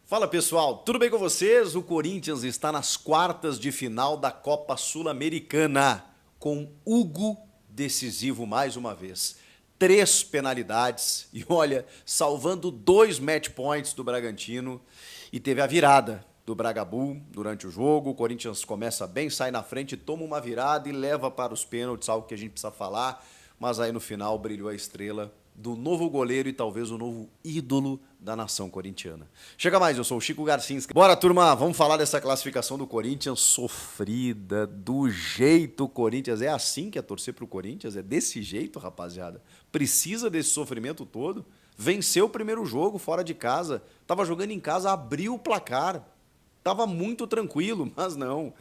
Fala pessoal, tudo bem com vocês? O Corinthians está nas quartas de final da Copa Sul-Americana, com Hugo decisivo mais uma vez. 3 penalidades e olha, salvando 2 match points do Bragantino e teve a virada do Bragabu durante o jogo. O Corinthians começa bem, sai na frente, toma uma virada e leva para os pênaltis, algo que a gente precisa falar, mas aí no final brilhou a estrela do novo goleiro e talvez o novo ídolo da nação corintiana. Chega mais, eu sou o Chico Garcinski. Bora, turma, vamos falar dessa classificação do Corinthians sofrida, do jeito Corinthians. É assim que é torcer pro Corinthians? É desse jeito, rapaziada? Precisa desse sofrimento todo? Venceu o primeiro jogo fora de casa, tava jogando em casa, abriu o placar. Tava muito tranquilo, mas não.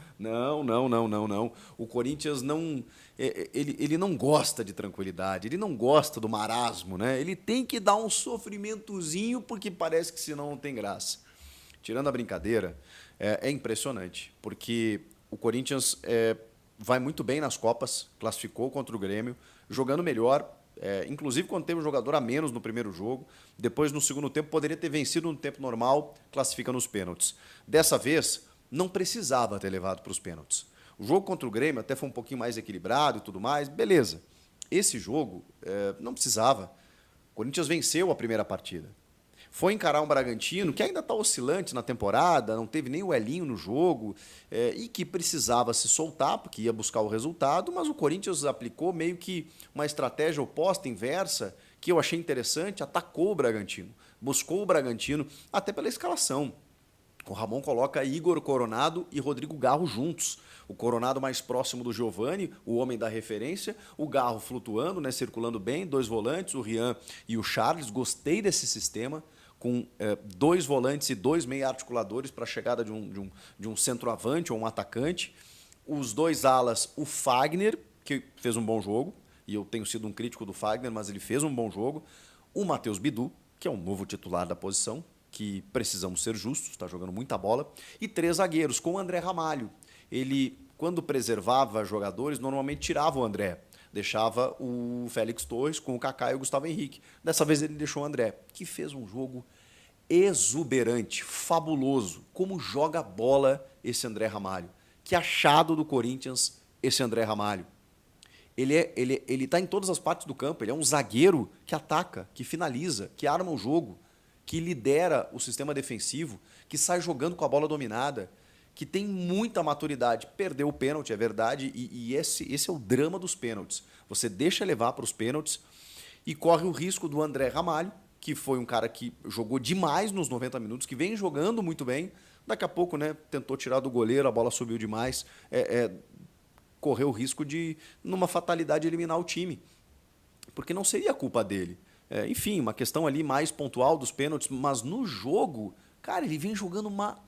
O Corinthians não, ele não gosta de tranquilidade, ele não gosta do marasmo, né? Ele tem que dar um sofrimentozinho porque parece que senão não tem graça. Tirando a brincadeira, é impressionante, porque o Corinthians vai muito bem nas Copas, classificou contra o Grêmio, jogando melhor. Inclusive quando teve um jogador a menos no primeiro jogo, depois no segundo tempo poderia ter vencido no tempo normal, classifica nos pênaltis. Dessa vez, não precisava ter levado para os pênaltis. O jogo contra o Grêmio até foi um pouquinho mais equilibrado e tudo mais, beleza. Esse jogo não precisava. O Corinthians venceu a primeira partida. Foi encarar um Bragantino que ainda está oscilante na temporada, não teve nem o Elinho no jogo, e que precisava se soltar, porque ia buscar o resultado, mas o Corinthians aplicou meio que uma estratégia oposta, inversa, que eu achei interessante, atacou o Bragantino, buscou o Bragantino, até pela escalação. O Ramon coloca Igor Coronado e Rodrigo Garro juntos. O Coronado mais próximo do Giovani, o homem da referência, o Garro flutuando, né, circulando bem, 2 volantes, o Rian e o Charles. Gostei desse sistema, com 2 volantes e 2 meia-articuladores para a chegada de um centroavante ou um atacante. Os 2 alas, o Fagner, que fez um bom jogo, e eu tenho sido um crítico do Fagner, mas ele fez um bom jogo. O Matheus Bidu, que é um novo titular da posição, que precisamos ser justos, está jogando muita bola. E 3 zagueiros, com o André Ramalho. Ele, quando preservava jogadores, normalmente tirava o André, deixava o Félix Torres com o Kaká e o Gustavo Henrique. Dessa vez ele deixou o André, que fez um jogo exuberante, fabuloso. Como joga bola esse André Ramalho. Que achado do Corinthians esse André Ramalho. Ele tá em todas as partes do campo, ele é um zagueiro que ataca, que finaliza, que arma o jogo, que lidera o sistema defensivo, que sai jogando com a bola dominada, que tem muita maturidade. Perdeu o pênalti, é verdade, e esse é o drama dos pênaltis. Você deixa levar para os pênaltis e corre o risco do André Ramalho, que foi um cara que jogou demais nos 90 minutos, que vem jogando muito bem. Daqui a pouco, né, tentou tirar do goleiro, a bola subiu demais, correu o risco de, numa fatalidade, eliminar o time. Porque não seria culpa dele. Enfim, uma questão ali mais pontual dos pênaltis, mas no jogo, cara, ele vem jogando uma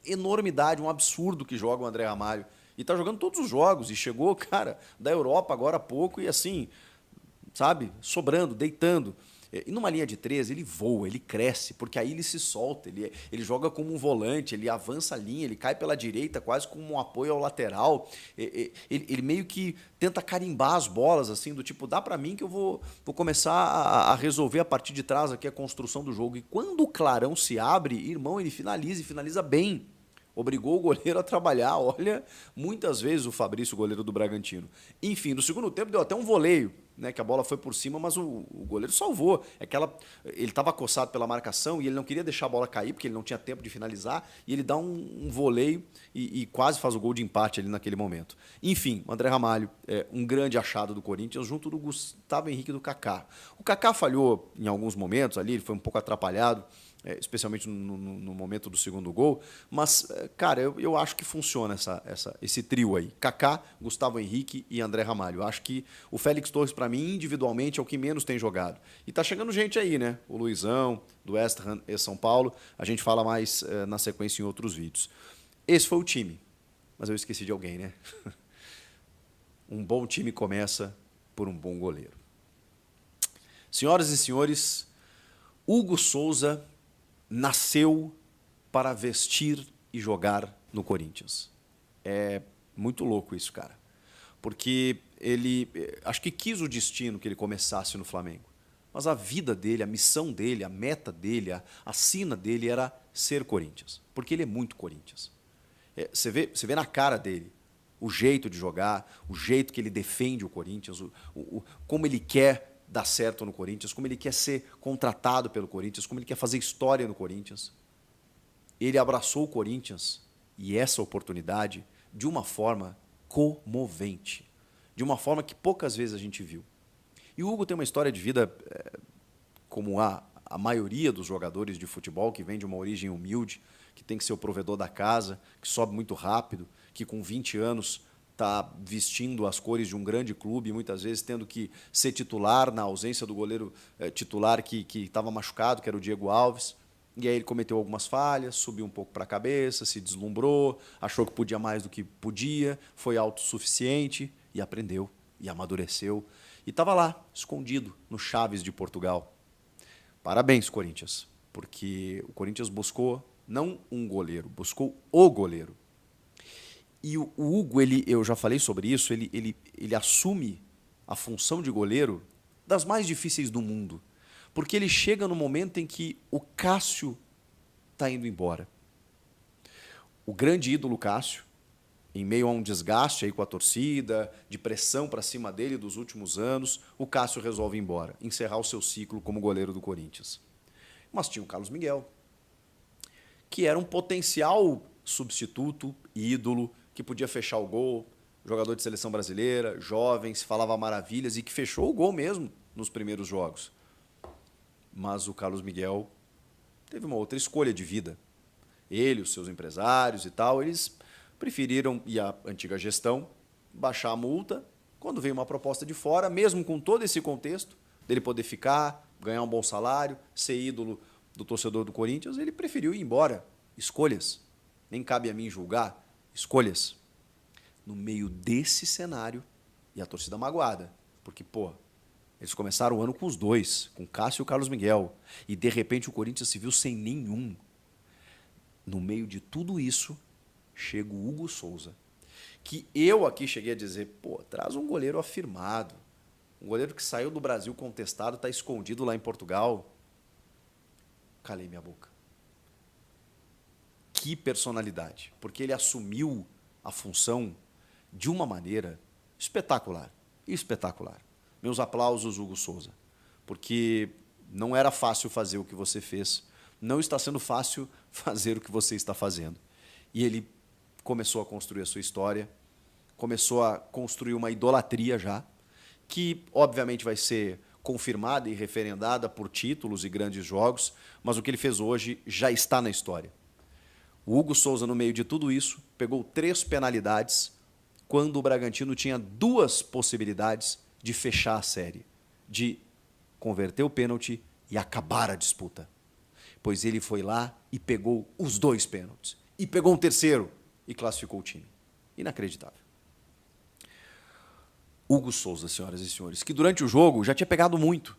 enormidade, um absurdo que joga o André Ramalho. E tá jogando todos os jogos, e chegou, cara, da Europa agora há pouco, e assim, sabe, sobrando, deitando. E numa linha de 3, ele voa, ele cresce, porque aí ele se solta, ele joga como um volante, ele avança a linha, ele cai pela direita quase como um apoio ao lateral. Ele meio que tenta carimbar as bolas, assim, do tipo, dá pra mim que eu vou começar a resolver a partir de trás aqui a construção do jogo. E quando o clarão se abre, irmão, ele finaliza e finaliza bem. Obrigou o goleiro a trabalhar. Olha, muitas vezes o Fabrício, o goleiro do Bragantino. Enfim, no segundo tempo deu até um voleio, né, que a bola foi por cima, mas o goleiro salvou. Ele estava acossado pela marcação e ele não queria deixar a bola cair, porque ele não tinha tempo de finalizar, e ele dá um voleio e quase faz o gol de empate ali naquele momento. Enfim, o André Ramalho é um grande achado do Corinthians, junto do Gustavo Henrique e do Kaká. O Kaká falhou em alguns momentos ali, ele foi um pouco atrapalhado, especialmente no momento do segundo gol, mas, cara, eu acho que funciona esse trio aí, Kaká, Gustavo Henrique e André Ramalho. Eu acho que o Félix Torres, para mim, individualmente, é o que menos tem jogado. E tá chegando gente aí, né? O Luizão, do West Ham e São Paulo, a gente fala mais na sequência em outros vídeos. Esse foi o time, mas eu esqueci de alguém, né? Um bom time começa por um bom goleiro. Senhoras e senhores, Hugo Souza nasceu para vestir e jogar no Corinthians. É muito louco isso, cara. Porque ele, acho que quis o destino que ele começasse no Flamengo. mas a vida dele, a missão dele, a meta dele, a sina dele era ser Corinthians, porque ele é muito Corinthians. Você vê na cara dele o jeito de jogar, o jeito que ele defende o Corinthians, como ele quer dar certo no Corinthians, como ele quer ser contratado pelo Corinthians, como ele quer fazer história no Corinthians. Ele abraçou o Corinthians e essa oportunidade de uma forma comovente, de uma forma que poucas vezes a gente viu. E o Hugo tem uma história de vida como a maioria dos jogadores de futebol, que vem de uma origem humilde, que tem que ser o provedor da casa, que sobe muito rápido, que com 20 anos está vestindo as cores de um grande clube, muitas vezes tendo que ser titular na ausência do goleiro titular que estava machucado, que era o Diego Alves. E aí ele cometeu algumas falhas, subiu um pouco para a cabeça, se deslumbrou, achou que podia mais do que podia, foi autossuficiente e aprendeu, e amadureceu. E estava lá, escondido, no Chaves de Portugal. Parabéns, Corinthians, porque o Corinthians buscou não um goleiro, buscou o goleiro. E o Hugo, eu já falei sobre isso, ele assume a função de goleiro das mais difíceis do mundo. Porque ele chega no momento em que o Cássio está indo embora. O grande ídolo Cássio, em meio a um desgaste aí com a torcida, de pressão para cima dele dos últimos anos, o Cássio resolve ir embora, encerrar o seu ciclo como goleiro do Corinthians. Mas tinha o Carlos Miguel, que era um potencial substituto, ídolo, que podia fechar o gol, jogador de seleção brasileira, jovem, se falava maravilhas e que fechou o gol mesmo nos primeiros jogos. Mas o Carlos Miguel teve uma outra escolha de vida. Ele, os seus empresários e tal, eles preferiram, e a antiga gestão, baixar a multa quando veio uma proposta de fora, mesmo com todo esse contexto, dele poder ficar, ganhar um bom salário, ser ídolo do torcedor do Corinthians, ele preferiu ir embora. Escolhas. Nem cabe a mim julgar. Escolhas. No meio desse cenário, e a torcida magoada, porque, eles começaram o ano com os dois, com Cássio e o Carlos Miguel, e de repente o Corinthians se viu sem nenhum. No meio de tudo isso, chega o Hugo Souza, que eu aqui cheguei a dizer, traz um goleiro afirmado, um goleiro que saiu do Brasil contestado, está escondido lá em Portugal. Calei minha boca. Que personalidade, porque ele assumiu a função de uma maneira espetacular, espetacular. Meus aplausos, Hugo Souza, porque não era fácil fazer o que você fez, não está sendo fácil fazer o que você está fazendo. E ele começou a construir a sua história, começou a construir uma idolatria já, que obviamente vai ser confirmada e referendada por títulos e grandes jogos, mas o que ele fez hoje já está na história. O Hugo Souza, no meio de tudo isso, pegou 3 penalidades, quando o Bragantino tinha 2 possibilidades de fechar a série, de converter o pênalti e acabar a disputa. Pois ele foi lá e pegou os 2 pênaltis. E pegou um terceiro e classificou o time. Inacreditável. Hugo Souza, senhoras e senhores, que durante o jogo já tinha pegado muito.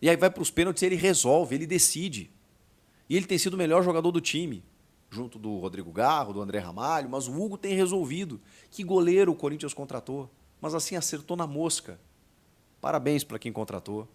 E aí vai para os pênaltis e ele resolve, ele decide. E ele tem sido o melhor jogador do time, junto do Rodrigo Garro, do André Ramalho, mas o Hugo tem resolvido. Que goleiro o Corinthians contratou? Mas assim acertou na mosca. Parabéns para quem contratou.